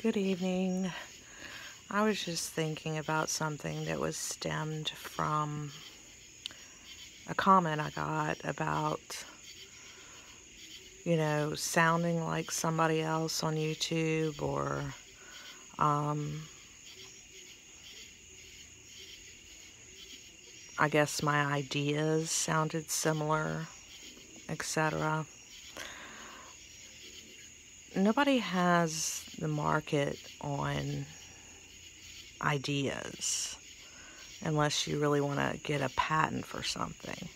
Good evening. I was just thinking about something that was stemmed from a comment I got about, sounding like somebody else on YouTube or, I guess my ideas sounded similar, etc. Nobody has the market on ideas unless you really want to get a patent for something.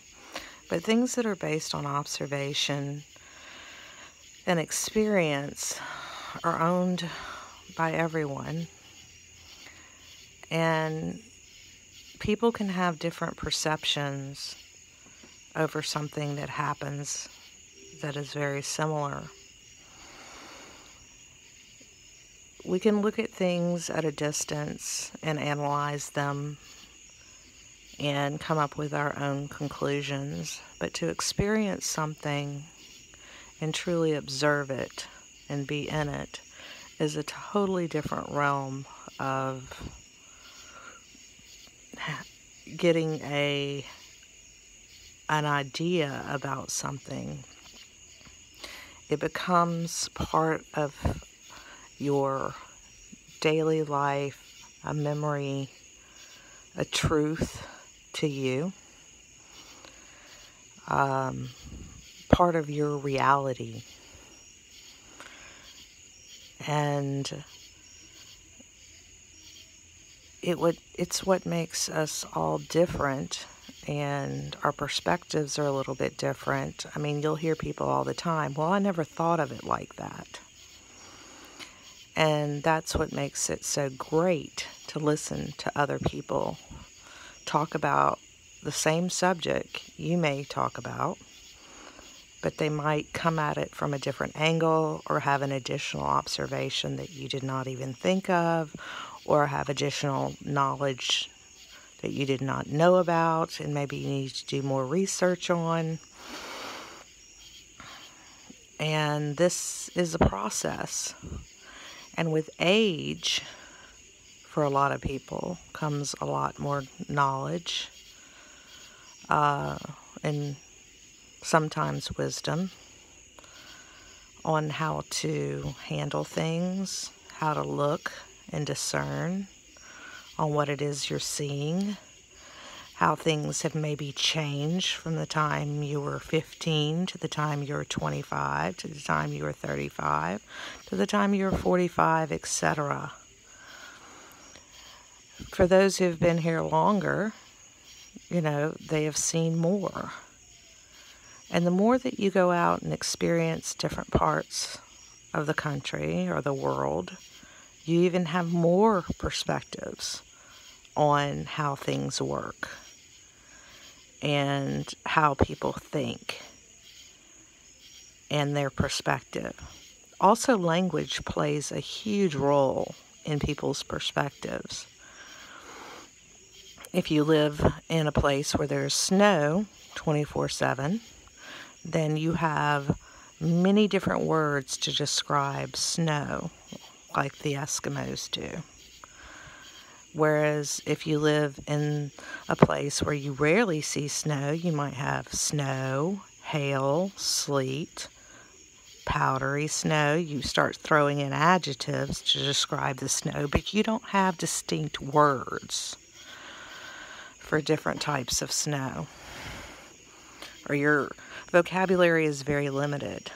But things that are based on observation and experience are owned by everyone. And people can have different perceptions over something that happens that is very similar. We can look at things at a distance and analyze them and come up with our own conclusions, but to experience something and truly observe it and be in it is a totally different realm of getting an idea about something. It becomes part of your daily life, a memory, a truth to you, part of your reality. And it's what makes us all different, and our perspectives are a little bit different. I mean, you'll hear people all the time, well, I never thought of it like that. And that's what makes it so great to listen to other people talk about the same subject you may talk about, but they might come at it from a different angle or have an additional observation that you did not even think of, or have additional knowledge that you did not know about and maybe you need to do more research on. And this is a process. And with age, for a lot of people, comes a lot more knowledge and sometimes wisdom on how to handle things, how to look and discern on what it is you're seeing, how things have maybe changed from the time you were 15 to the time you were 25 to the time you were 35 to the time you were 45, etc. For those who've been here longer, they have seen more. And the more that you go out and experience different parts of the country or the world, you even have more perspectives on how things work and how people think and their perspective. Also, language plays a huge role in people's perspectives. If you live in a place where there's snow 24/7, then you have many different words to describe snow, like the Eskimos do. Whereas if you live in a place where you rarely see snow, you might have snow, hail, sleet, powdery snow. You start throwing in adjectives to describe the snow, but you don't have distinct words for different types of snow. Or your vocabulary is very limited.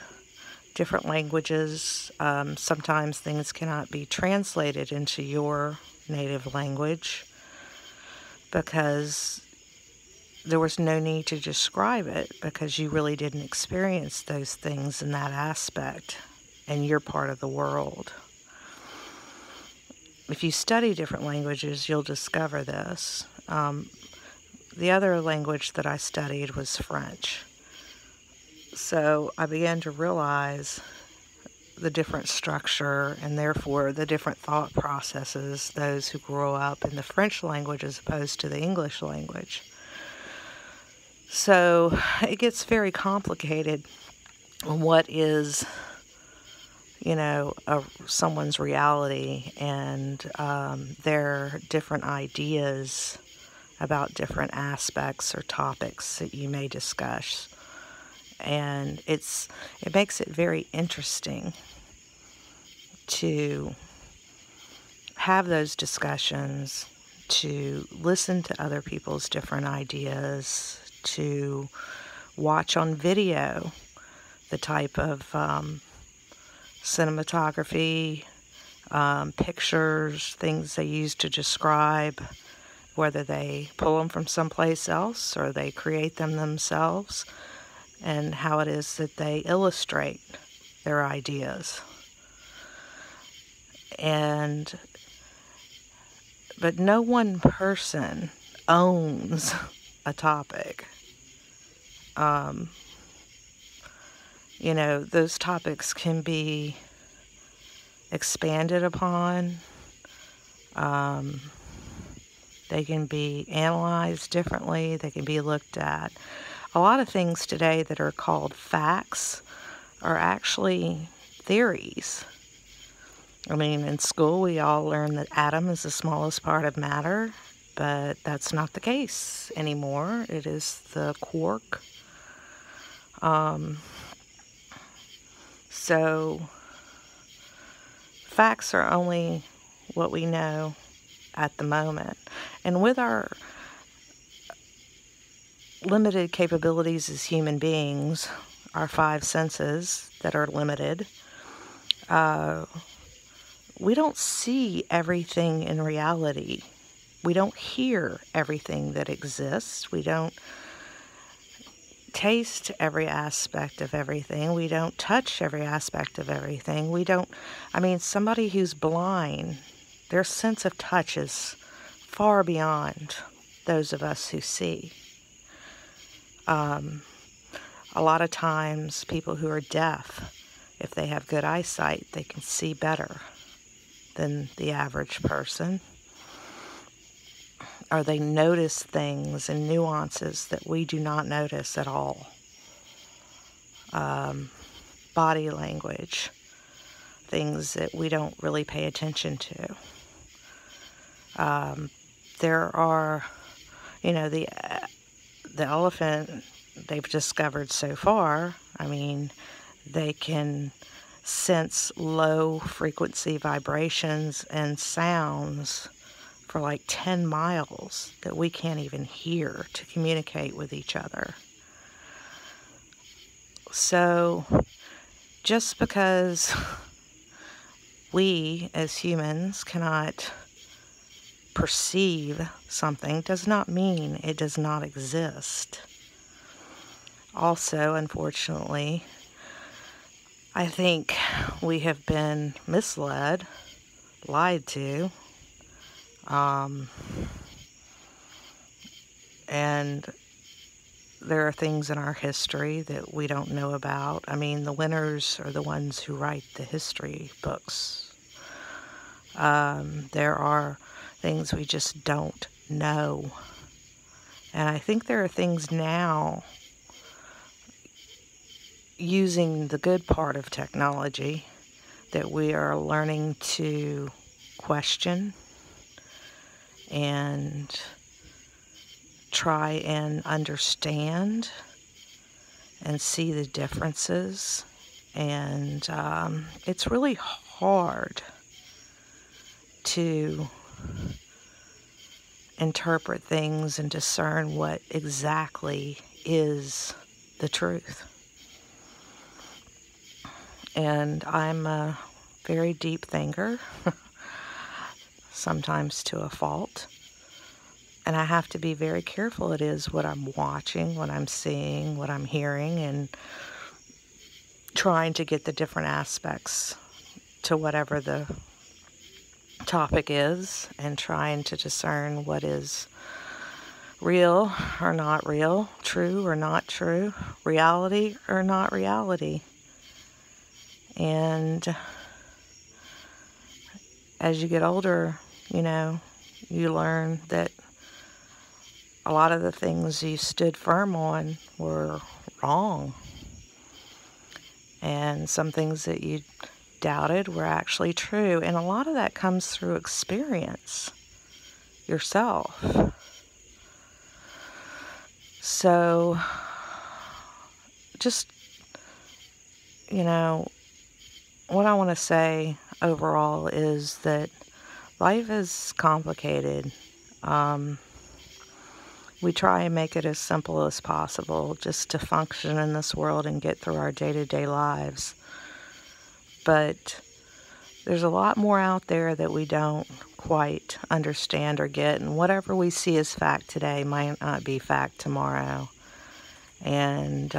Different languages, sometimes things cannot be translated into your native language because there was no need to describe it because you really didn't experience those things in that aspect in your part of the world. If you study different languages, you'll discover this. The other language that I studied was French. So I began to realize the different structure and therefore the different thought processes, those who grow up in the French language as opposed to the English language. So it gets very complicated on what is, you know, someone's reality and their different ideas about different aspects or topics that you may discuss. And it makes it very interesting to have those discussions, to listen to other people's different ideas, to watch on video the type of cinematography, pictures, things they use to describe, whether they pull them from someplace else or they create them themselves, and how it is that they illustrate their ideas. But no one person owns a topic. You know, those topics can be expanded upon. They can be analyzed differently. They can be looked at. A lot of things today that are called facts are actually theories. I mean, in school we all learn that atom is the smallest part of matter, but that's not the case anymore. It is the quark. So facts are only what we know at the moment. And with our limited capabilities as human beings, our 5 senses that are limited, we don't see everything in reality. We don't hear everything that exists. We don't taste every aspect of everything. We don't touch every aspect of everything. Somebody who's blind, their sense of touch is far beyond those of us who see. A lot of times, people who are deaf, if they have good eyesight, they can see better than the average person. Or they notice things and nuances that we do not notice at all. Body language, things that we don't really pay attention to. There are, the elephant they've discovered so far, they can sense low frequency vibrations and sounds for like 10 miles that we can't even hear to communicate with each other. So just because we as humans cannot perceive something does not mean it does not exist. Also, unfortunately, I think we have been misled, lied to, and there are things in our history that we don't know about. The winners are the ones who write the history books. There are things we just don't know. And I think there are things now, using the good part of technology, that we are learning to question and try and understand and see the differences. And it's really hard to interpret things and discern what exactly is the truth. And I'm a very deep thinker, sometimes to a fault. And I have to be very careful. It is what I'm watching, what I'm seeing, what I'm hearing, and trying to get the different aspects to whatever the topic is, and trying to discern what is real or not real, true or not true, reality or not reality. And as you get older, you learn that a lot of the things you stood firm on were wrong. And some things that you doubted were actually true. And a lot of that comes through experience yourself. So, just, you know, what I want to say overall is that life is complicated. We try and make it as simple as possible just to function in this world and get through our day-to-day lives. But there's a lot more out there that we don't quite understand or get, and whatever we see as fact today might not be fact tomorrow. And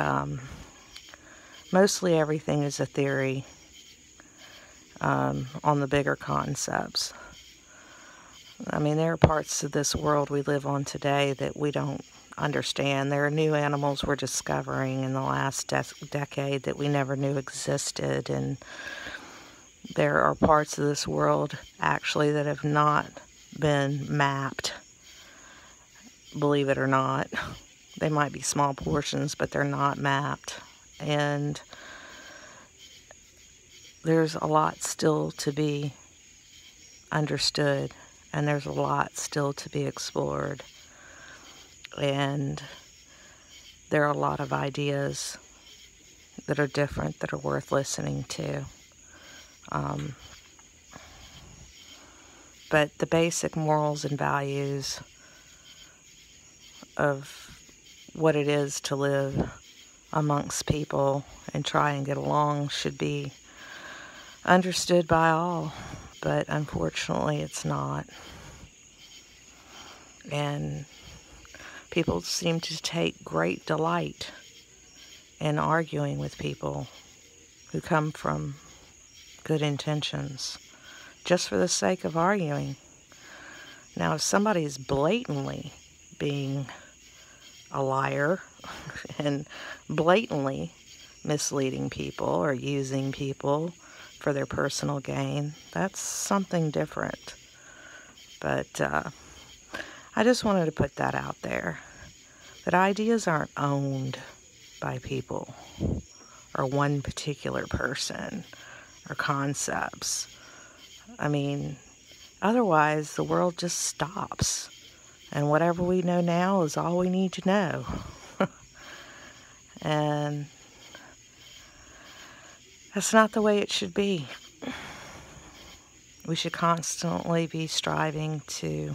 mostly everything is a theory on the bigger concepts. I mean, there are parts of this world we live on today that we don't understand. There are new animals we're discovering in the last decade that we never knew existed. And there are parts of this world, actually, that have not been mapped, believe it or not. They might be small portions, but they're not mapped. And there's a lot still to be understood. And there's a lot still to be explored. And there are a lot of ideas that are different, that are worth listening to. But the basic morals and values of what it is to live amongst people and try and get along should be understood by all. But unfortunately, it's not. And people seem to take great delight in arguing with people who come from good intentions, just for the sake of arguing. Now, if somebody is blatantly being a liar and blatantly misleading people or using people for their personal gain, that's something different. But I just wanted to put that out there, that ideas aren't owned by people or one particular person or concepts. I mean, otherwise the world just stops, and whatever we know now is all we need to know. And that's not the way it should be. We should constantly be striving to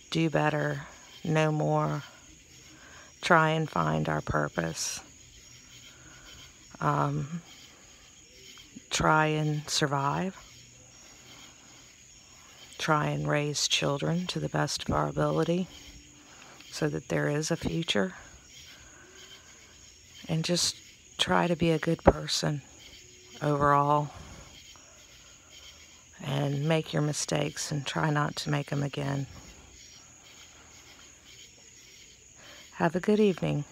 do better, know more, try and find our purpose, try and survive, try and raise children to the best of our ability so that there is a future, and just try to be a good person overall, and make your mistakes and try not to make them again. Have a good evening.